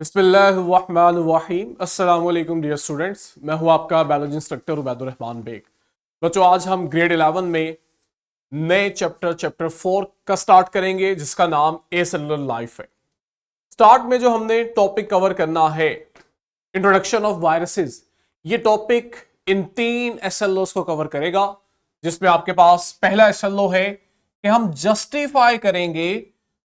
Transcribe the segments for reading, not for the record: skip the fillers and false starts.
बिस्मिल्लाहिर्रहमानिर्रहीम। अस्सलाम वालेकुम डियर स्टूडेंट्स, मैं हूं आपका बायोलॉजी इंस्ट्रक्टर उबैदुर रहमान बेग। बच्चों, आज हम ग्रेड 11 में नए चैप्टर 4 का स्टार्ट करेंगे जिसका नाम ए सेलुलर लाइफ है। स्टार्ट में जो हमने टॉपिक कवर करना है, इंट्रोडक्शन ऑफ वायरसेस, ये टॉपिक इन 3 एसएलओस को कवर करेगा, जिसमें आपके पास पहला एसएलओ है कि हम जस्टिफाई करेंगे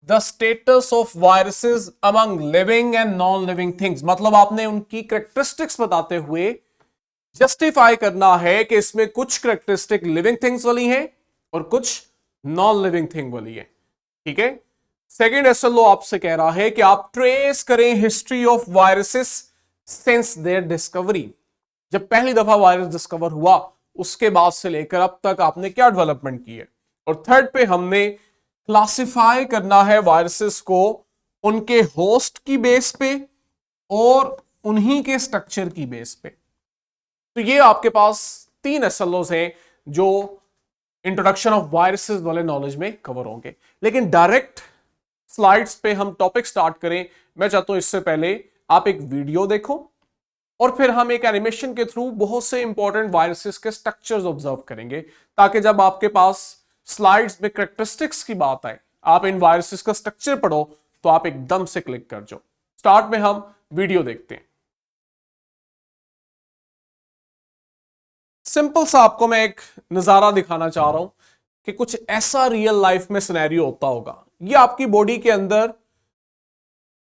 the status of viruses among living and non living things. मतलब आपने उनकी करेक्टरिस्टिक्स बताते हुए जस्टिफाई करना है कि इसमें कुछ करेक्टरिस्टिक लिविंग थिंग्स वाली हैं और कुछ नॉन लिविंग थिंग वाली है। ठीक है। सेकेंड एसएलओ आपसे कह रहा है कि आप ट्रेस करें history of viruses since their discovery. जब पहली दफा वायरस डिस्कवर हुआ उसके बाद से लेकर अब तक आपने क्या डेवलपमेंट की है। और थर्ड पे हमने क्लासिफाई करना है वायरसेस को उनके होस्ट की बेस पे और उन्हीं के स्ट्रक्चर की बेस पे। तो ये आपके पास 3 एसएलओस हैं जो इंट्रोडक्शन ऑफ वायरसेस वाले नॉलेज में कवर होंगे। लेकिन डायरेक्ट स्लाइड्स पे हम टॉपिक स्टार्ट करें, मैं चाहता हूं इससे पहले आप एक वीडियो देखो और फिर हम एक एनिमेशन के थ्रू बहुत से इंपॉर्टेंट वायरसेस के स्ट्रक्चर्स ऑब्जर्व करेंगे, ताकि जब आपके पास स्लाइड्स में करेक्टरिस्टिक्स की बात आए, आप इन वायरसेस का स्ट्रक्चर पढ़ो तो आप एकदम से क्लिक कर जाओ। स्टार्ट में हम वीडियो देखते हैं। सिंपल सा आपको मैं एक नजारा दिखाना चाह रहा हूं कि कुछ ऐसा रियल लाइफ में सिनेरियो होता होगा। ये आपकी बॉडी के अंदर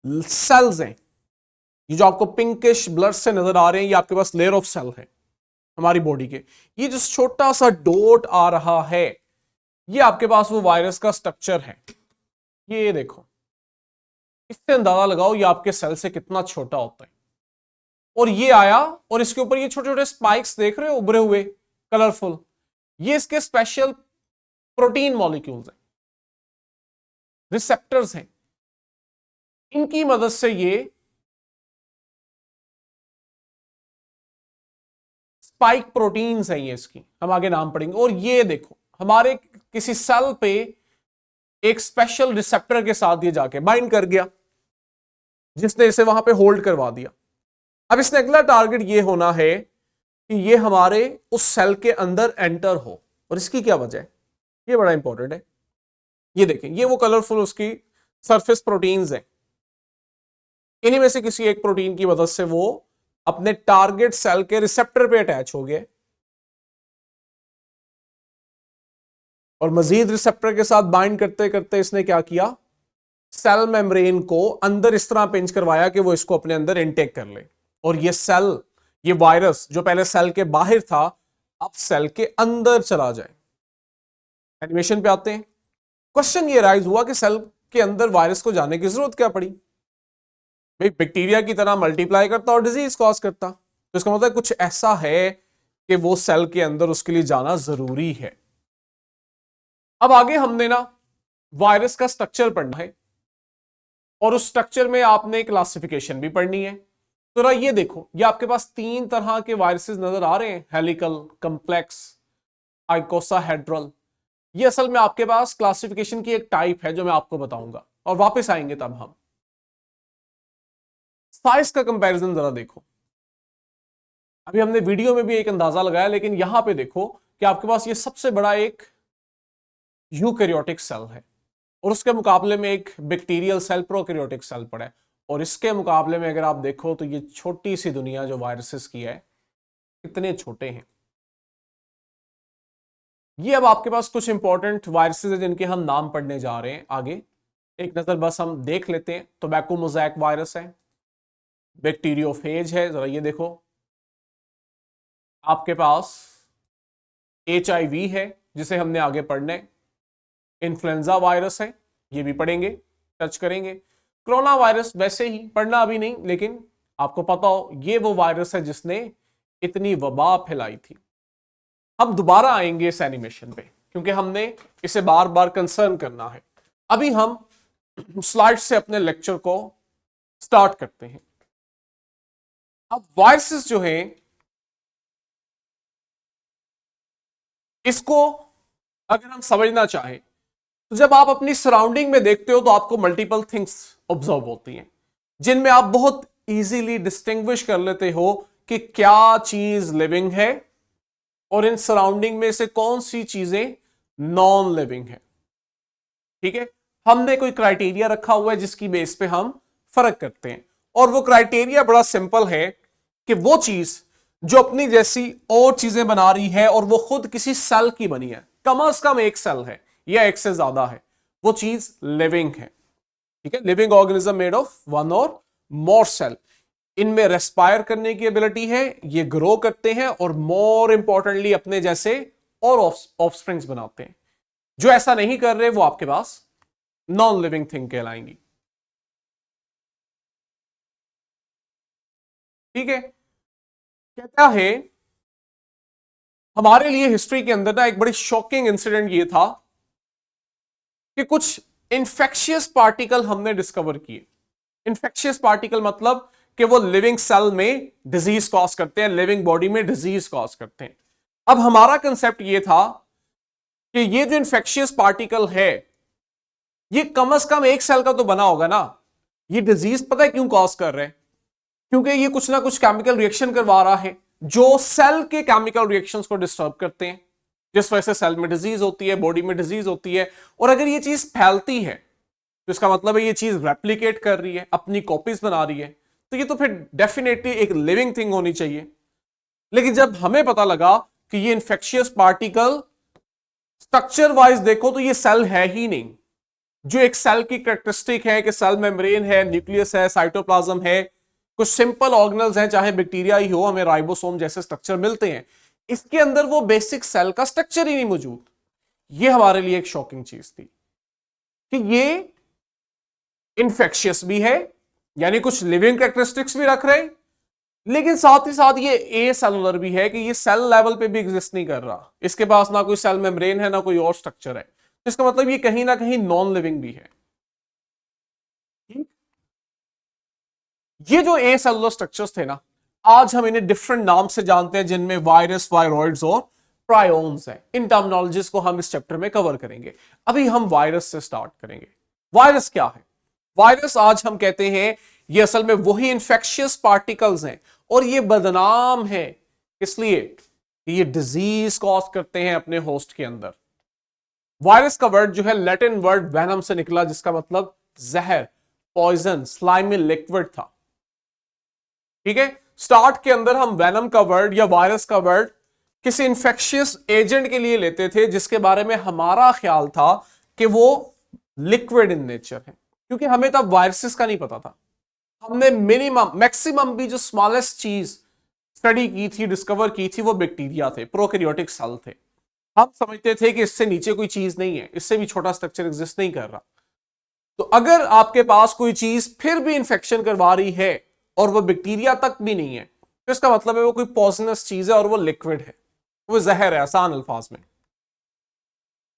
सेल्स हैं, ये जो आपको पिंकिश ब्लड से नजर आ रहे हैं, ये आपके पास लेयर ऑफ सेल है हमारी बॉडी के। ये जो छोटा सा डॉट आ रहा है, ये आपके पास वो वायरस का स्ट्रक्चर है। ये देखो, इससे अंदाजा लगाओ ये आपके सेल से कितना छोटा होता है। और ये आया और इसके ऊपर ये छोटे छोटे स्पाइक्स देख रहे हो उभरे हुए कलरफुल, ये इसके स्पेशल प्रोटीन मॉलिक्यूल्स हैं, रिसेप्टर्स हैं। इनकी मदद से ये स्पाइक प्रोटीन्स हैं, ये इसकी हम आगे नाम पढ़ेंगे। और ये देखो हमारे किसी सेल पे एक स्पेशल रिसेप्टर के साथ ये जाके बाइंड कर गया, जिसने इसे वहां पे होल्ड करवा दिया। अब इसने अगला टारगेट ये होना है कि ये हमारे उस सेल के अंदर एंटर हो। और इसकी क्या वजह है, ये बड़ा इंपॉर्टेंट है। ये देखें, ये वो कलरफुल उसकी सरफेस प्रोटीन्स हैं। इन्हीं में से किसी एक प्रोटीन की मदद से वो अपने टारगेट सेल के रिसेप्टर पे अटैच हो गए और मजीद रिसेप्टर के साथ बाइंड करते करते इसने क्या किया, सेल मेम्ब्रेन को अंदर इस तरह पिंच करवाया कि वो इसको अपने अंदर इनटेक कर ले। और ये सेल, ये वायरस जो पहले सेल के बाहर था, अब सेल के अंदर चला जाए। एनिमेशन पे आते हैं। क्वेश्चन ये राइज हुआ कि सेल के अंदर वायरस को जाने की जरूरत क्या पड़ी। भाई बैक्टीरिया की तरह मल्टीप्लाई करता और डिजीज कॉज करता, तो इसका मतलब कुछ ऐसा है कि वो सेल के अंदर उसके लिए जाना जरूरी है। अब आगे हमने ना वायरस का स्ट्रक्चर पढ़ना है और उस स्ट्रक्चर में आपने क्लासिफिकेशन भी पढ़नी है। तो ये देखो, ये आपके पास 3 तरह के वायरसेस नजर आ रहे हैं, हेलिकल, कंप्लेक्स, आइकोसाहेड्रल। ये असल में आपके पास क्लासिफिकेशन की एक टाइप है जो मैं आपको बताऊंगा और वापस आएंगे तब हम। साइज का कंपैरिजन जरा देखो। अभी हमने वीडियो में भी एक अंदाजा लगाया, लेकिन यहां पे देखो कि आपके पास ये सबसे बड़ा एक यूकैरियोटिक सेल है और उसके मुकाबले में एक बैक्टीरियल सेल प्रोकैरियोटिक सेल पड़ा है। और इसके मुकाबले में अगर आप देखो तो ये छोटी सी दुनिया जो वायरसेस की है, कितने छोटे हैं ये। अब आपके पास कुछ इंपॉर्टेंट वायरसेस हैं जिनके हम नाम पढ़ने जा रहे हैं आगे। एक नजर बस हम देख लेते हैं। टोबैको मोज़ैक वायरस है, बैक्टीरियोफेज है, जरा ये देखो। आपके पास HIV है जिसे हमने आगे पढ़ना है। इन्फ्लुएंजा वायरस है, ये भी पढ़ेंगे, टच करेंगे। कोरोना वायरस वैसे ही पढ़ना अभी नहीं, लेकिन आपको पता हो ये वो वायरस है जिसने इतनी वबा फैलाई थी। अब दोबारा आएंगे इस एनिमेशन पे क्योंकि हमने इसे बार बार कंसर्न करना है। अभी हम स्लाइड से अपने लेक्चर को स्टार्ट करते हैं। अब वायरसेस जो हैं, इसको अगर हम समझना चाहें तो जब आप अपनी सराउंडिंग में देखते हो तो आपको मल्टीपल थिंग्स ऑब्जर्व होती हैं। जिनमें आप बहुत इजीली डिस्टिंग्विश कर लेते हो कि क्या चीज लिविंग है और इन सराउंडिंग में से कौन सी चीजें नॉन लिविंग है। ठीक है, हमने कोई क्राइटेरिया रखा हुआ है जिसकी बेस पे हम फर्क करते हैं, और वो क्राइटेरिया बड़ा सिंपल है कि वो चीज जो अपनी जैसी और चीजें बना रही है और वो खुद किसी सेल की बनी है, कम से कम एक सेल है या एक से ज्यादा है, वो चीज लिविंग है। ठीक है, living organism made of one और मोर सेल। इनमें रेस्पायर करने की एबिलिटी है, ये ग्रो करते हैं और मोर इंपॉर्टेंटली अपने जैसे और ऑफस्प्रिंग्स बनाते हैं। जो ऐसा नहीं कर रहे वो आपके पास नॉन लिविंग थिंग कहलाएंगी। ठीक है, कहता है हमारे लिए हिस्ट्री के अंदर ना एक बड़ी शॉकिंग इंसिडेंट ये था कि कुछ इंफेक्शियस पार्टिकल हमने डिस्कवर किए। इंफेक्शियस पार्टिकल मतलब कि वो लिविंग सेल में डिजीज कॉज करते हैं, लिविंग बॉडी में डिजीज कॉज करते हैं। अब हमारा कंसेप्ट ये था कि ये जो इंफेक्शियस पार्टिकल है ये कम से कम एक सेल का तो बना होगा ना, ये डिजीज पता है क्यों कॉज कर रहे हैं? क्योंकि ये कुछ ना कुछ केमिकल रिएक्शन करवा रहा है जो सेल के केमिकल रिएक्शंस को डिस्टर्ब करते हैं, जिस वजह से सेल में डिजीज होती है, बॉडी में डिजीज होती है। और अगर ये चीज फैलती है तो इसका मतलब है ये चीज रेप्लिकेट कर रही है, अपनी कॉपीज बना रही है, तो ये तो फिर डेफिनेटली एक लिविंग थिंग होनी चाहिए। लेकिन जब हमें पता लगा कि ये इंफेक्शियस पार्टिकल स्ट्रक्चर वाइज देखो तो ये सेल है ही नहीं। जो एक सेल की कैरेक्टरिस्टिक है कि सेल मेम्ब्रेन है, न्यूक्लियस है, साइटोप्लाज्म है, कुछ सिंपल ऑर्गेनल्स हैं, चाहे बैक्टीरिया ही हो, हमें राइबोसोम जैसे स्ट्रक्चर मिलते हैं, इसके अंदर वो बेसिक सेल का स्ट्रक्चर ही नहीं मौजूद। ये हमारे लिए एक शॉकिंग चीज थी कि ये इन्फेक्शियस भी है, यानी कुछ लिविंग कैरेक्टरिस्टिक्स भी रख रहे हैं, लेकिन साथ ही साथ ये ए सेलुलर भी है कि ये सेल लेवल पे भी एग्जिस्ट नहीं कर रहा, इसके पास ना कोई सेल मेम्ब्रेन है ना कोई और स्ट्रक्चर है। इसका मतलब ये कहीं ना कहीं नॉन लिविंग भी है। ये जो ए सेलुलर स्ट्रक्चर्स थे ना, आज हम इन्हें डिफरेंट नाम से जानते हैं, जिनमें वायरस, वायरॉइड्स और प्रायोन्स हैं। इन टर्मिनोलॉजीज को हम इस चैप्टर में कवर करेंगे। अभी हम वायरस से स्टार्ट करेंगे। वायरस क्या है? वायरस आज हम कहते हैं ये असल में वही इंफेक्शियस पार्टिकल्स हैं, और ये बदनाम है इसलिए कि ये डिजीज कॉज करते हैं अपने होस्ट के अंदर। वायरस का वर्ड जो है लैटिन वर्ड वेनम से निकला, जिसका मतलब जहर, पॉइजन, स्लाइमी लिक्विड था। ठीक है, स्टार्ट के अंदर हम वेनम का वर्ड या वायरस का वर्ड किसी इंफेक्शियस एजेंट के लिए लेते थे जिसके बारे में हमारा ख्याल था कि वो लिक्विड इन नेचर है, क्योंकि हमें तब वायरसेस का नहीं पता था। हमने मिनिमम मैक्सिमम भी जो स्मॉलेस्ट चीज स्टडी की थी, डिस्कवर की थी, वो बैक्टीरिया थे, प्रोकैरियोटिक सेल थे। हम समझते थे कि इससे नीचे कोई चीज नहीं है, इससे भी छोटा स्ट्रक्चर एग्जिस्ट नहीं कर रहा। तो अगर आपके पास कोई चीज फिर भी इंफेक्शन करवा रही है और वो बैक्टीरिया तक भी नहीं है, तो इसका मतलब है वो कोई पॉइजनस चीज है और वो लिक्विड है, वो जहर है, आसान अल्फाज में।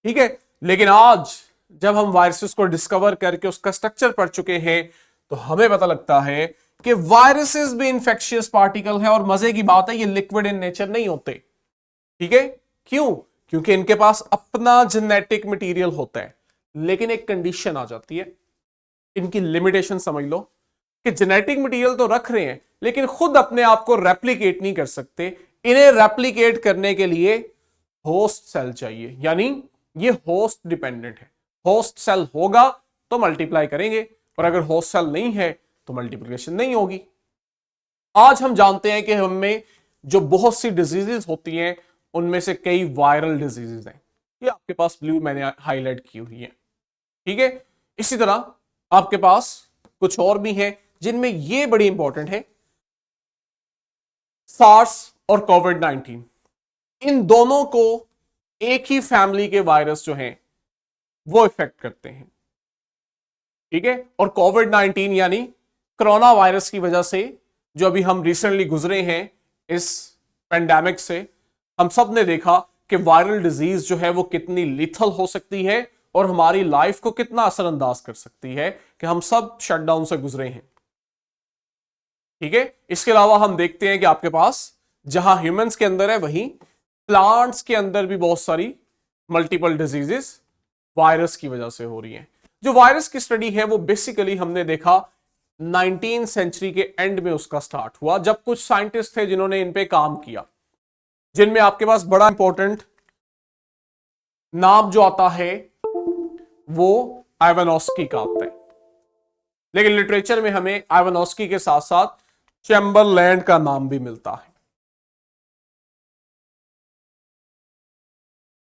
ठीक है, लेकिन आज जब हम वायरसेस को डिस्कवर करके उसका स्ट्रक्चर पढ़ चुके हैं तो हमें पता लगता है कि वायरसेस भी इंफेक्शियस पार्टिकल है, और मजे की बात है ये लिक्विड इन नेचर नहीं होते। ठीक है, क्यों? क्योंकि इनके पास अपना जेनेटिक मटेरियल होता है, लेकिन एक कंडीशन आ जाती है, इनकी लिमिटेशन समझ लो कि जेनेटिक मटेरियल तो रख रहे हैं लेकिन खुद अपने आप को रेप्लिकेट नहीं कर सकते। इन्हें रेप्लिकेट करने के लिए होस्ट सेल चाहिए, यानी ये होस्ट डिपेंडेंट है। होस्ट सेल होगा तो मल्टीप्लाई करेंगे, और अगर होस्ट सेल नहीं है तो मल्टीप्लिकेशन नहीं होगी। आज हम जानते हैं कि हमें जो बहुत सी डिजीजेस होती हैं उनमें से कई वायरल डिजीजेस हैं, ये आपके पास ब्लू मैंने हाईलाइट की हुई है। ठीक है, इसी तरह आपके पास कुछ और भी हैं जिनमें ये बड़ी इंपॉर्टेंट है, सार्स और कोविड-19। इन दोनों को एक ही फैमिली के वायरस जो हैं वो इफेक्ट करते हैं। ठीक है, और कोविड-19 यानी कोरोना वायरस की वजह से जो अभी हम रिसेंटली गुजरे हैं इस पेंडेमिक से, हम सब ने देखा कि वायरल डिजीज जो है वो कितनी लीथल हो सकती है और हमारी लाइफ को कितना असरअंदाज कर सकती है, कि हम सब शटडाउन से गुजरे हैं। ठीक है, इसके अलावा हम देखते हैं कि आपके पास जहां ह्यूमंस के अंदर है वहीं प्लांट्स के अंदर भी बहुत सारी मल्टीपल डिजीजेस वायरस की वजह से हो रही हैं। जो वायरस की स्टडी है वो बेसिकली हमने देखा 19 सेंचुरी के एंड में उसका स्टार्ट हुआ, जब कुछ साइंटिस्ट थे जिन्होंने इन पे काम किया, जिनमें आपके पास बड़ा इंपॉर्टेंट नाम जो आता है वो आइवानोस्की का आता है। लेकिन लिटरेचर में हमें आइवानोस्की के साथ साथ चैम्बरलैंड का नाम भी मिलता है।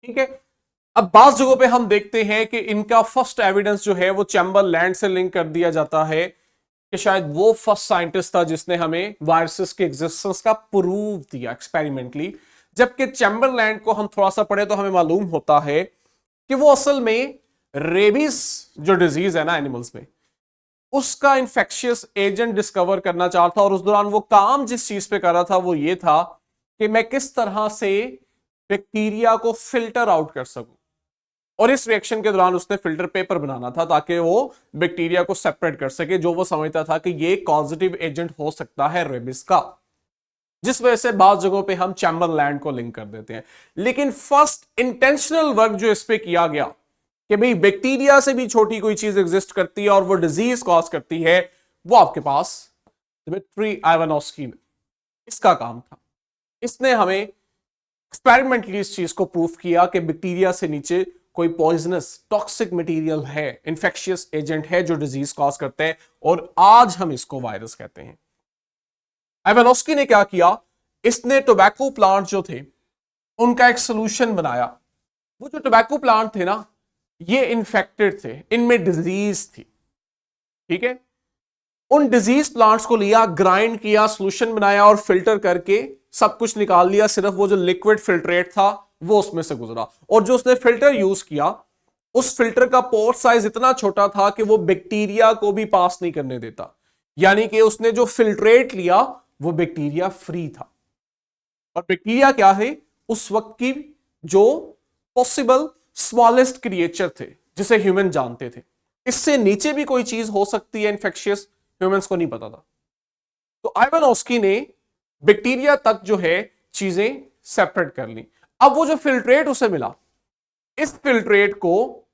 ठीक है, अब बास जगहों पे हम देखते हैं कि इनका फर्स्ट एविडेंस जो है वो चैम्बरलैंड से लिंक कर दिया जाता है कि शायद वो फर्स्ट साइंटिस्ट था जिसने हमें वायरसेस के एग्जिस्टेंस का प्रूफ दिया एक्सपेरिमेंटली। जबकि चैम्बरलैंड को हम थोड़ा सा पढ़े तो हमें मालूम होता है कि वो असल में रेबीज जो डिजीज है ना एनिमल्स में, उसका इंफेक्शियस एजेंट डिस्कवर करना चाहता था। और उस दौरान वो काम जिस चीज पे कर रहा था वो ये था कि मैं किस तरह से बैक्टीरिया को फिल्टर आउट कर सकूं। और इस रिएक्शन के दौरान उसने फिल्टर पेपर बनाना था ताकि वो बैक्टीरिया को सेपरेट कर सके, जो वो समझता था कि ये कॉजेटिव एजेंट हो सकता है रेबिस का, जिस वजह से बात जगहों पे हम चैम्बरलैंड को लिंक कर देते हैं। लेकिन फर्स्ट इंटेंशनल वर्क जो इस पे किया गया कि भाई बैक्टीरिया से भी छोटी कोई चीज एग्जिस्ट करती है और वो डिजीज कॉज करती है, वो आपके पास दिमित्री आइवानोस्की ने, इसका काम था। इसने हमें एक्सपेरिमेंटली इस चीज को प्रूफ किया कि बैक्टीरिया से नीचे कोई पॉइजनस टॉक्सिक मटेरियल है, इंफेक्शियस एजेंट है जो डिजीज कॉज करते हैं, और आज हम इसको वायरस कहते हैं। आइवानोस्की ने क्या किया, इसने टोबैको प्लांट जो थे उनका एक सोल्यूशन बनाया। वो जो टोबैको प्लांट थे ना, ये इन्फेक्टेड थे, इनमें डिजीज थी। ठीक है, उन डिजीज प्लांट्स को लिया, ग्राइंड किया, सोल्यूशन बनाया और फिल्टर करके सब कुछ निकाल लिया। सिर्फ वो जो लिक्विड फिल्ट्रेट था वो उसमें से गुजरा, और जो उसने फिल्टर यूज किया उस फिल्टर का पोर्ट साइज इतना छोटा था कि वो बैक्टीरिया को भी पास नहीं करने देता। यानी कि उसने जो फिल्ट्रेट लिया वो बैक्टीरिया फ्री था। और बैक्टीरिया क्या है, उस वक्त की जो पॉसिबल स्मॉलेस्ट क्रिएचर थे जिसे ह्यूमन जानते थे। इससे नीचे भी कोई चीज हो सकती है इंफेक्शियस, ह्यूमंस को नहीं पता था। तो आइवानोस्की ने बैक्टीरिया तक जो है चीजें सेपरेट कर ली। अब वो जो फिल्ट्रेट उसे मिला, इस फिल्ट्रेट को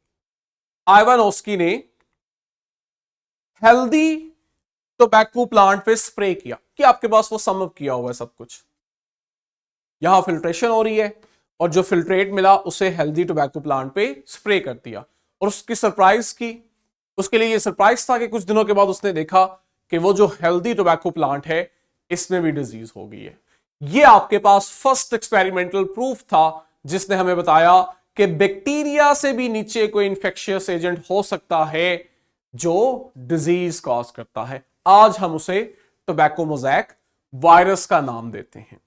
आइवानोस्की ने हेल्दी टोबैको प्लांट पे स्प्रे किया कि आपके पास वो सम अप किया हुआ है सब कुछ। यहां फिल्ट्रेशन हो रही है और जो फिल्ट्रेट मिला उसे हेल्दी टोबैको प्लांट पे स्प्रे कर दिया। और उसकी सरप्राइज की, उसके लिए ये सरप्राइज था कि कुछ दिनों के बाद उसने देखा कि वो जो हेल्दी टोबैको प्लांट है इसमें भी डिजीज हो गई है। ये आपके पास फर्स्ट एक्सपेरिमेंटल प्रूफ था जिसने हमें बताया कि बैक्टीरिया से भी नीचे कोई इंफेक्शियस एजेंट हो सकता है जो डिजीज कॉज करता है। आज हम उसे टोबैको मोज़ैक वायरस का नाम देते हैं।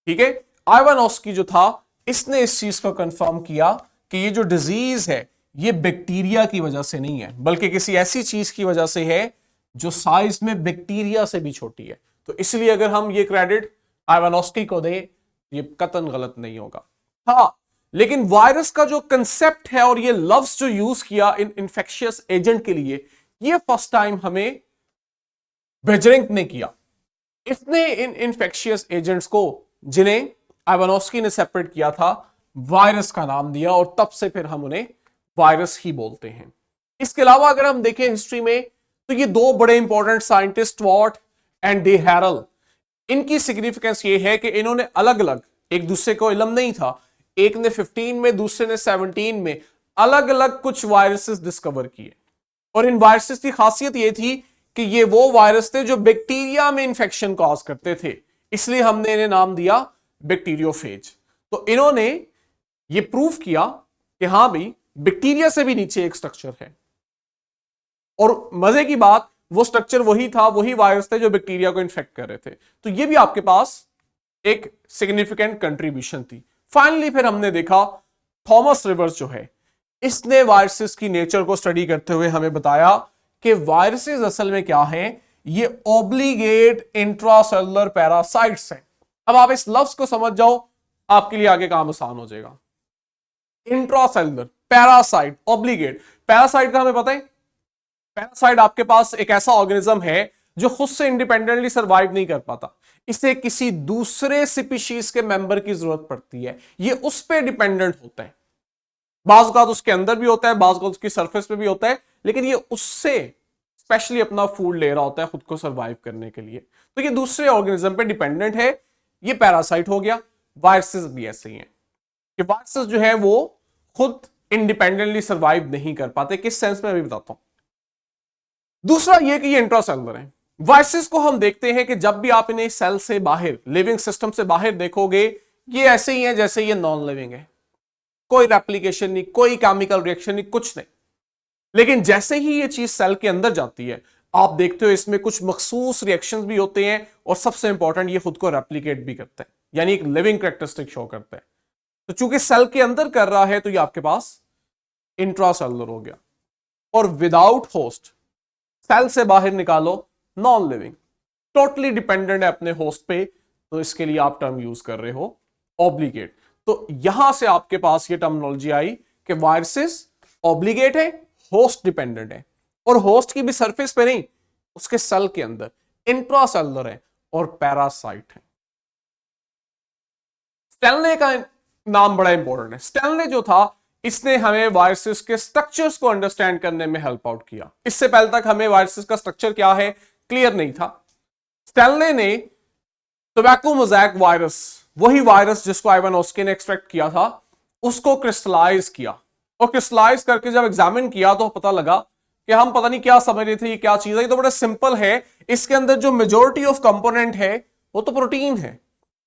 ठीक है, आइवानोस्की जो था इसने इस चीज को कंफर्म किया कि ये जो डिजीज है ये बैक्टीरिया की वजह से नहीं है, बल्कि किसी ऐसी चीज की वजह से है जो साइज में बैक्टीरिया से भी छोटी है। तो इसलिए अगर हम ये क्रेडिट आइवानोस्की को दें, ये कतन गलत नहीं होगा। हाँ, लेकिन वायरस का जो कंसेप्ट है और ये लफ्ज जो यूज किया इन इंफेक्शियस एजेंट के लिए, ये फर्स्ट टाइम हमें बेजरिंग ने किया। इसने इन इंफेक्शियस एजेंट्स को जिन्हें आइवानोस्की ने सेपरेट किया था वायरस का नाम दिया, और तब से फिर हम उन्हें वायरस ही बोलते हैं। इसके अलावा अगर हम देखें हिस्ट्री में तो ये दो बड़े इंपॉर्टेंट साइंटिस्ट वॉट एंड डे हैरल, इनकी सिग्निफिकेंस ये है कि इन्होंने अलग अलग, एक दूसरे को इल्म नहीं था, एक ने 15 में दूसरे ने 17 में अलग अलग कुछ वायरसेस डिस्कवर किए। और इन वायरसेस की खासियत ये थी कि ये वो वायरस थे जो बैक्टीरिया में इंफेक्शन कॉज करते थे, इसलिए हमने इन्हें नाम दिया बैक्टीरियोफेज। तो इन्होंने ये प्रूफ किया कि हां भाई बैक्टीरिया से भी नीचे एक स्ट्रक्चर है, और मजे की बात वो स्ट्रक्चर वही था, वही वायरस थे जो बैक्टीरिया को इन्फेक्ट कर रहे थे। तो ये भी आपके पास एक सिग्निफिकेंट कंट्रीब्यूशन थी। फाइनली फिर हमने देखा थॉमस रिवर्स जो है, इसने वायरसेस की नेचर को स्टडी करते हुए हमें बताया कि वायरसेस असल में क्या है, ये ऑब्लिगेट इंट्रासेलुलर पैरासाइट्स हैं। अब आप इस लफ्ज को समझ जाओ, आपके लिए आगे काम आसान हो जाएगा। Intracellular parasite, obligate. पैरासाइट का हमें पता है, पैरासाइट आपके पास एक ऐसा ऑर्गेनिज्म है जो खुद से इंडिपेंडेंटली सर्वाइव नहीं कर पाता, इसे किसी दूसरे स्पीशीज के मेंबर की जरूरत पड़ती है, ये उस पर डिपेंडेंट होता है। बाज़ औक़ात उसके अंदर भी होता है, बाज़ औक़ात उसकी सरफेस पे भी होता है, लेकिन ये उससे स्पेशली अपना फूड ले रहा होता है खुद को सर्वाइव करने के लिए, तो ये दूसरे ऑर्गेनिज्म पे डिपेंडेंट है। ये पैरासाइट हो गया। वायरसेस भी ऐसे ही हैं कि वायरसेस जो है वो खुद इंडिपेंडेंटली सर्वाइव नहीं कर पाते। किस सेंस में अभी बताता हूं। दूसरा ये कि ये इंट्रासेलुलर है। वायरसेस को हम देखते हैं कि जब भी आप इन्हें सेल से बाहर, लिविंग सिस्टम से बाहर देखोगे, ये ऐसे ही है जैसे ये नॉन लिविंग है, कोई रेप्लिकेशन नहीं, कोई केमिकल रिएक्शन नहीं, कुछ नहीं। लेकिन जैसे ही ये चीज सेल के अंदर जाती है, आप देखते हो इसमें कुछ मखसूस रिएक्शंस भी होते हैं, और सबसे इंपॉर्टेंट ये खुद को रेप्लिकेट भी करते हैं, यानी एक लिविंग कैरेक्टरिस्टिक शो करते हैं। तो चूंकि सेल के अंदर कर रहा है तो ये आपके पास इंट्रासेलुलर हो गया। और विदाउट होस्ट, सेल से बाहर निकालो, नॉन लिविंग, टोटली डिपेंडेंट है अपने होस्ट पे, तो इसके लिए आप टर्म यूज कर रहे हो ऑब्लिगेट। तो यहां से आपके पास ये टर्मिनोलॉजी आई कि वायरसेस ऑब्लिगेट है, होस्ट डिपेंडेंट है, और होस्ट की भी सरफेस पे नहीं, उसके सेल के अंदर इंट्रासेलुलर है और पैरासाइट है। स्टेनले का नाम बड़ा इंपॉर्टेंट है। स्टेनले जो था, इसने हमें वायरसेस के स्ट्रक्चर्स को अंडरस्टैंड करने में हेल्प आउट किया। इससे पहले तक हमें वायरसेस का स्ट्रक्चर क्या है क्लियर नहीं था। स्टेनले ने टोबैको मोज़ैक वायरस, वही वायरस जिसको आइवन ऑस्की ने एक्सट्रैक्ट किया था, उसको क्रिस्टलाइज किया, और क्रिस्टलाइज करके जब एग्जामिन किया तो पता लगा कि हम पता नहीं क्या समझ रहे थे ये क्या चीज है। ये तो बड़ा सिंपल है, इसके अंदर जो मेजोरिटी ऑफ कंपोनेंट है वो तो प्रोटीन है।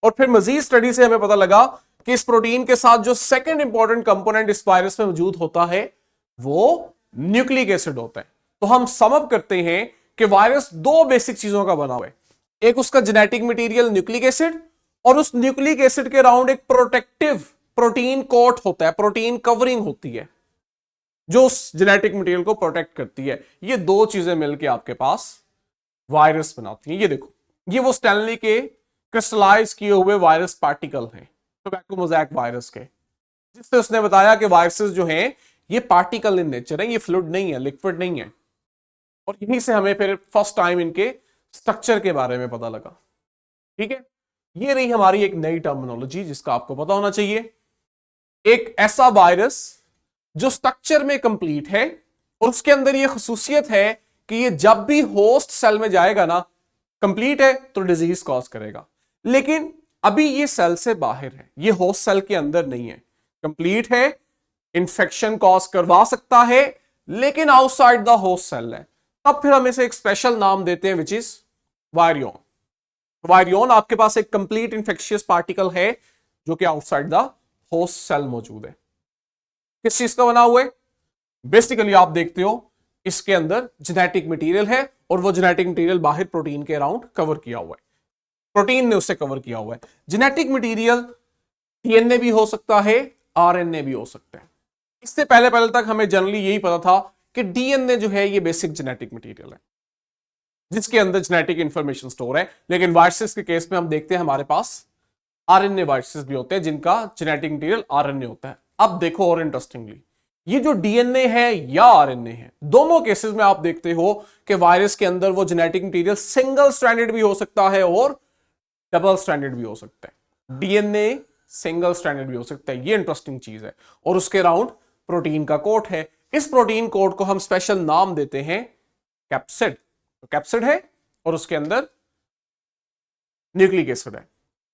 और फिर मजीद स्टडी से हमें पता लगा कि इस प्रोटीन के साथ जो सेकंड इंपॉर्टेंट कंपोनेंट इस वायरस में मौजूद होता है वो न्यूक्लिक एसिड होता है। तो हम सम अप करते हैं कि वायरस दो बेसिक चीजों का बना हुआ है, एक उसका जेनेटिक मटेरियल न्यूक्लिक एसिड, और उस न्यूक्लिक एसिड के अराउंड एक प्रोटेक्टिव प्रोटीन कोट होता है, प्रोटीन कवरिंग होती है जो उस जेनेटिक मटेरियल को प्रोटेक्ट करती है। ये दो चीजें मिलकर आपके पास वायरस बनाती हैं। ये देखो, ये वो स्टैनली के क्रिस्टलाइज किए हुए वायरस पार्टिकल हैं, टोबैको मोज़ैक वायरस के, जिससे उसने बताया कि वायरसेस जो हैं ये पार्टिकल इन नेचर है, ये फ्लूइड नहीं है, लिक्विड नहीं है। और यहीं से हमें फिर फर्स्ट टाइम इनके स्ट्रक्चर के बारे में पता लगा। ठीक है, ये रही हमारी एक नई टर्मिनोलॉजी जिसका आपको पता होना चाहिए। एक ऐसा वायरस जो स्ट्रक्चर में कंप्लीट है, और उसके अंदर ये खसूसियत है कि ये जब भी होस्ट सेल में जाएगा ना, कंप्लीट है तो डिजीज कॉज करेगा। लेकिन अभी ये सेल से बाहर है, ये होस्ट सेल के अंदर नहीं है, कंप्लीट है, इंफेक्शन कॉज करवा सकता है, लेकिन आउटसाइड द होस्ट सेल है। अब फिर हम इसे एक स्पेशल नाम देते हैं विच इज वायरियन। वायरियन आपके पास एक कंप्लीट इंफेक्शियस पार्टिकल है जो कि आउटसाइड द होस्ट सेल मौजूद है। किस चीज का बना हुआ है? बेसिकली आप देखते हो इसके अंदर जेनेटिक मटेरियल है, और वो जेनेटिक मटेरियल बाहर प्रोटीन के अराउंड कवर किया हुआ है, प्रोटीन ने उससे कवर किया हुआ है। जेनेटिक मटेरियल डीएनए भी हो सकता है, आरएनए भी हो सकता है। इससे पहले तक हमें जनरली यही पता था कि डीएनए जो है ये बेसिक जेनेटिक मटेरियल है जिसके अंदर जेनेटिक इंफॉर्मेशन स्टोर है। लेकिन वायरसेस के केस में हम देखते हैं हमारे पास आरएनए वायरसेस भी होते हैं जिनका जेनेटिक मटेरियल आरएनए होता है। अब देखो और इंटरेस्टिंगली, ये जो डीएनए है या आरएनए है, दोनों केसेस में आप देखते हो कि वायरस के अंदर वो जेनेटिक मटेरियल सिंगल स्ट्रैंडेड भी हो सकता है और डबल स्ट्रैंडेड भी हो सकता है। डीएनए सिंगल स्ट्रैंडेड भी हो सकता है, ये इंटरेस्टिंग चीज है। और उसके अराउंड प्रोटीन का कोट है। इस प्रोटीन कोट को हम स्पेशल नाम देते हैं कैप्सिड। तो कैप्सिड है और उसके अंदर न्यूक्लिक एसिड है।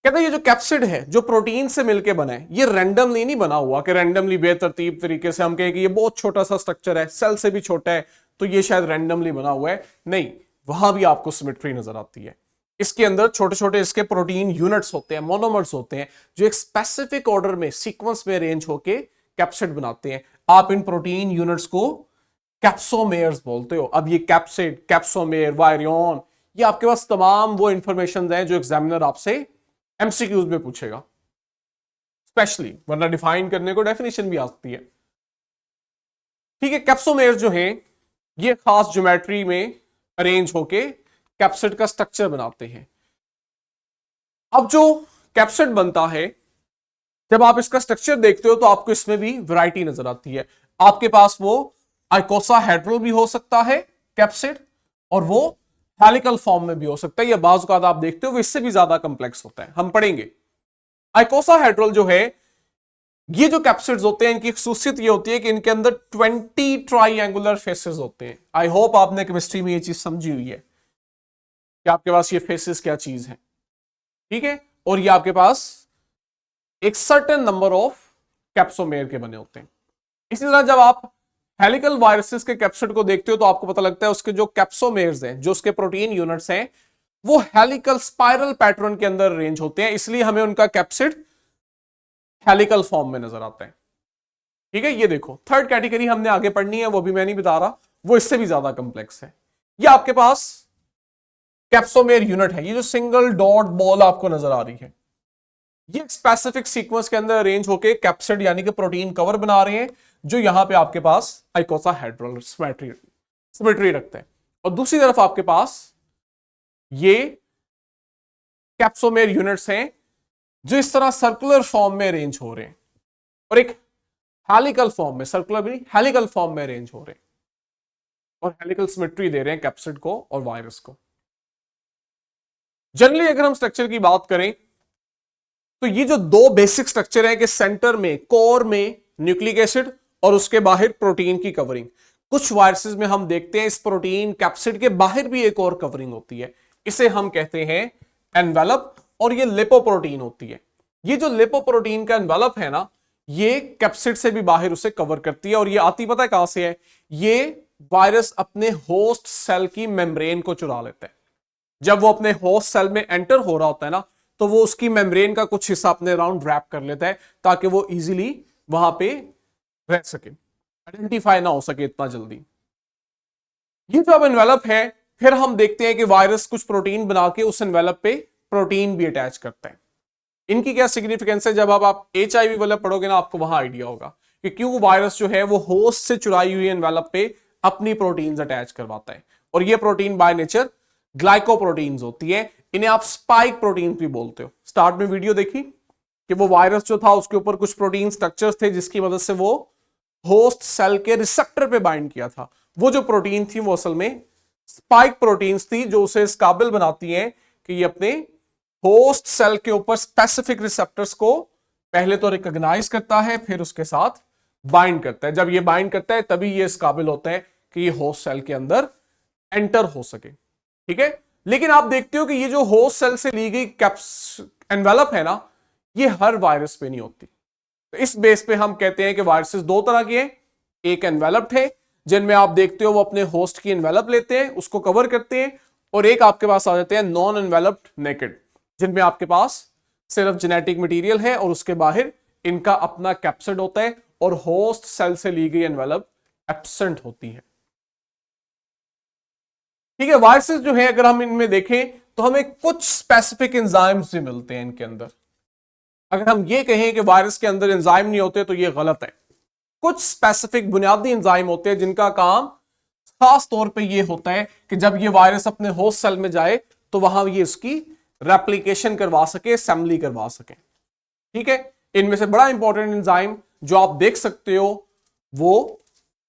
कहते हैं ये जो कैप्सिड है जो प्रोटीन से मिलकर बना है, ये रैंडमली नहीं बना हुआ कि रैंडमली बेतरतीब तरीके से हम कहें कि ये बहुत छोटा सा स्ट्रक्चर है, सेल से भी छोटा है तो ये शायद रैंडमली बना हुआ है। नहीं, वहां भी आपको सिमेट्री नजर आती है। इसके अंदर छोटे छोटे इसके प्रोटीन यूनिट्स होते हैं, मोनोमर्स होते हैं, जो एक स्पेसिफिक ऑर्डर में, सीक्वेंस में अरेंज होके कैप्सिड बनाते हैं। आप इन प्रोटीन यूनिट्स को कैप्सोमेयर्स बोलते हो। अब ये कैप्सिड, कैप्सोमेयर, वायरियन, ये आपके पास तमाम वो इंफॉर्मेशन हैं जो एग्जामिनर आपसे एमसीक्यूज में पूछेगा स्पेशली, वरना डिफाइन करने को डेफिनेशन भी आ सकती है। ठीक है, कैप्सोमेयर जो है ये खास ज्योमेट्री में अरेंज होके कैप्सिड का स्ट्रक्चर बनाते हैं। अब जो कैप्सिड बनता है, जब आप इसका स्ट्रक्चर देखते हो तो आपको इसमें भी वैरायटी नजर आती है। आपके पास वो आइकोसाहेड्रल भी हो सकता है कैप्सिड, और वो हेलिकल फॉर्म में भी हो सकता है, या बाज़ औक़ात आप देखते हो वो इससे भी ज्यादा कंप्लेक्स होता है, हम पढ़ेंगे। आइकोसाहेड्रल जो है ये जो कैप्सिड्स होते हैं इनकी खासियत ये होती है कि इनके अंदर 20 ट्राइंगुलर फेसेस होते हैं। आई होप आपने केमिस्ट्री में ये चीज समझी हुई है कि आपके पास ये फेसेस क्या चीज है, ठीक है। और ये आपके पास एक सर्टेन नंबर ऑफ कैप्सोमेयर के बने होते हैं। इसी तरह जब आप हेलिकल वायरसेस के कैप्सिड को देखते हो तो आपको पता लगता है उसके जो कैप्सोमेयर्स हैं, जो उसके प्रोटीन यूनिट्स हैं, वो हेलिकल स्पाइरल पैटर्न के अंदर अरेंज होते हैं, इसलिए हमें उनका कैप्सिड हेलिकल फॉर्म में नजर आता है, ठीक है। ये देखो थर्ड कैटेगरी हमने आगे पढ़नी है, वो भी मैं नहीं बता रहा, वो इससे भी ज्यादा कंप्लेक्स है। ये आपके पास कैप्सोमेयर यूनिट है, ये जो सिंगल डॉट बॉल आपको नजर आ रही है, ये एक स्पेसिफिक सीक्वेंस के अंदर अरेंज होके कैप्सिड यानी कि प्रोटीन कवर बना रहे हैं, जो यहां पे आपके पास आइकोसाहेड्रल सिमेट्री रखते हैं। और दूसरी तरफ आपके पास ये कैप्सोमेयर यूनिट्स हैं जो इस तरह सर्कुलर फॉर्म में अरेंज हो रहे हैं और एक हेलिकल फॉर्म में, सर्कुलर भी हेलिकल फॉर्म में अरेंज हो रहे हैं और हेलिकल सिमेट्री दे रहे हैं कैप्सिड को और वायरस को। जनरली अगर हम स्ट्रक्चर की बात करें तो ये जो दो बेसिक स्ट्रक्चर है कि सेंटर में कोर में न्यूक्लिक एसिड और उसके बाहर प्रोटीन की कवरिंग। कुछ वायरसेस में हम देखते हैं इस प्रोटीन कैप्सिड के बाहर भी एक और कवरिंग होती है, इसे हम कहते हैं एनवेलप, और ये लिपोप्रोटीन होती है। ये जो लिपोप्रोटीन का एनवेलप है ना, ये कैप्सिड से भी बाहर उसे कवर करती है और ये आती पता है कहां से है, ये वायरस अपने होस्ट सेल की मेम्ब्रेन को चुरा लेता है। जब वो अपने होस्ट सेल में एंटर हो रहा होता है ना, तो वो उसकी मेम्ब्रेन का कुछ हिस्सा अपने अराउंड रैप कर लेता है ताकि वो इजीली वहां पे रह सके, आइडेंटिफाई ना हो सके इतना जल्दी। ये जो अब एनवेलप है, फिर हम देखते हैं कि वायरस कुछ प्रोटीन बना के उस एनवेलप पे प्रोटीन भी अटैच करता है। इनकी क्या सिग्निफिकेंस है, जब आप HIV वाला पढ़ोगे ना आपको वहां आइडिया होगा कि क्यों वायरस जो है वो होस्ट से चुराई हुई एनवेलप पे अपनी प्रोटीन्स अटैच करवाता है। और ये प्रोटीन बाय नेचर ग्लाइकोप्रोटीन्स होती है, इन्हें आप स्पाइक प्रोटीन भी बोलते हो। स्टार्ट में वीडियो देखी कि वो वायरस जो था उसके ऊपर कुछ प्रोटीन स्ट्रक्चर्स थे जिसकी मदद से वो होस्ट सेल के रिसेप्टर पे बाइंड किया था। वो जो प्रोटीन थी वो असल में स्पाइक प्रोटीन्स थी, जो उसे इस काबिल बनाती हैं कि ये अपने होस्ट सेल के ऊपर स्पेसिफिक रिसेप्टर्स को पहले तो रिकॉग्नाइज करता है, फिर उसके साथ बाइंड करता है। जब ये बाइंड करता है तभी ये इस काबिल होता है कि ये होस्ट सेल के अंदर एंटर हो सके, ठीक है। लेकिन आप देखते हो कि ये जो होस्ट सेल से ली गई एनवेलप है ना, ये हर वायरस पे नहीं होती। तो इस बेस पे हम कहते हैं कि वायरसेस दो तरह के हैं, एक एनवेलप्ड है जिनमें आप देखते हो वो अपने होस्ट की एनवेलप लेते हैं, उसको कवर करते हैं, और एक आपके पास आ जाते हैं नॉन एनवेलप्ड नेकेड, जिनमें आपके पास सिर्फ जेनेटिक मटेरियल है और उसके बाहर इनका अपना कैप्सिड होता है और होस्ट सेल से ली गई एनवेलप एब्सेंट होती है, ठीक है। वायरसेस जो है अगर हम इनमें देखें तो हमें कुछ स्पेसिफिक एंजाइम्स भी मिलते हैं इनके अंदर। अगर हम ये कहें कि वायरस के अंदर एंजाइम नहीं होते तो ये गलत है। कुछ स्पेसिफिक बुनियादी एंजाइम होते हैं जिनका काम खास तौर पे ये होता है कि जब ये वायरस अपने होस्ट सेल में जाए तो वहां ये उसकी रेप्लिकेशन करवा सके, असेंबली करवा सके, ठीक है। इनमें से बड़ा इंपॉर्टेंट एंजाइम जो आप देख सकते हो वो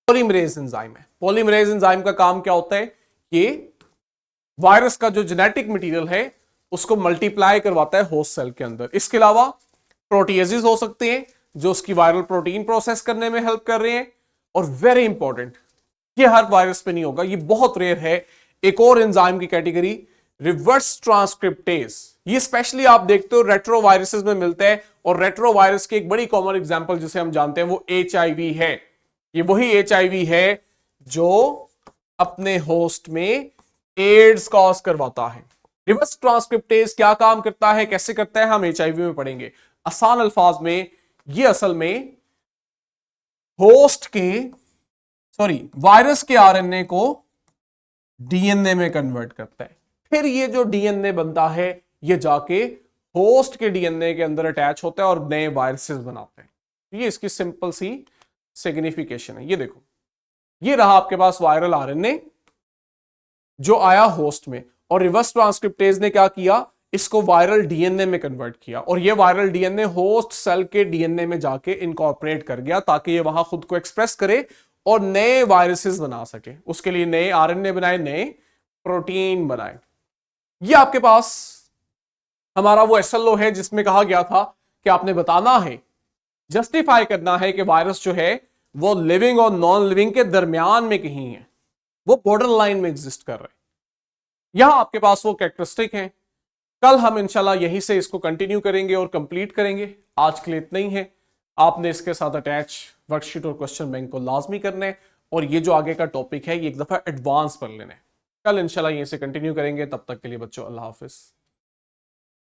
पॉलीमरेज एंजाइम है। पॉलीमरेज एंजाइम का काम क्या होता है, ये वायरस का जो जेनेटिक मटेरियल है उसको मल्टीप्लाई करवाता है होस्ट सेल के अंदर। इसके अलावा प्रोटीएजेस हो सकते हैं जो उसकी वायरल प्रोटीन प्रोसेस करने में हेल्प कर रहे हैं। और वेरी इंपॉर्टेंट, ये हर वायरस पे नहीं होगा, ये बहुत रेयर है, एक और एंजाइम की कैटेगरी रिवर्स ट्रांसक्रिप्टेज। ये स्पेशली आप देखते हो रेट्रोवायरसेस में मिलता है, और रेट्रोवायरस की एक बड़ी कॉमन एग्जांपल जिसे हम जानते हैं वो HIV है। ये वही HIV है जो अपने होस्ट में एड्स कॉज करवाता है। रिवर्स ट्रांसक्रिप्टेज क्या काम करता है, कैसे करता है, हम HIV में पढ़ेंगे। आसान अल्फाज में ये असल में वायरस के RNA को DNA में कन्वर्ट करता है, फिर ये जो DNA बनता है ये जाके होस्ट के DNA के अंदर अटैच होता है और नए वायरसेस बनाते हैं। ये इसकी सिंपल सी सिग्निफिकेशन है। ये देखो, ये रहा आपके पास वायरल RNA जो आया होस्ट में, और रिवर्स ट्रांसक्रिप्टेज ने क्या किया, इसको वायरल DNA में कन्वर्ट किया, और ये वायरल DNA होस्ट सेल के DNA में जाके इनकॉर्पोरेट कर गया ताकि ये वहां खुद को एक्सप्रेस करे और नए वायरसेस बना सके। उसके लिए नए RNA बनाए, नए प्रोटीन बनाए। ये आपके पास हमारा वो SLO है जिसमें कहा गया था कि आपने बताना है जस्टिफाई करना है कि वायरस जो है वो लिविंग और नॉन लिविंग के दरमियान में कहीं है, वो बॉर्डर लाइन में एग्जिस्ट कर रहे हैं। यहां आपके पास वो कैरेक्टरिस्टिक है। कल हम इंशाल्लाह यहीं से इसको कंटिन्यू करेंगे और कंप्लीट करेंगे। आज के लिए इतना ही है। आपने इसके साथ अटैच वर्कशीट और क्वेश्चन बैंक को लाजमी करना है, और ये जो आगे का टॉपिक है ये एक दफा एडवांस पढ़ लेना है। कल इंशाल्लाह यहीं से कंटिन्यू करेंगे। तब तक के लिए बच्चों अल्लाह हाफिज।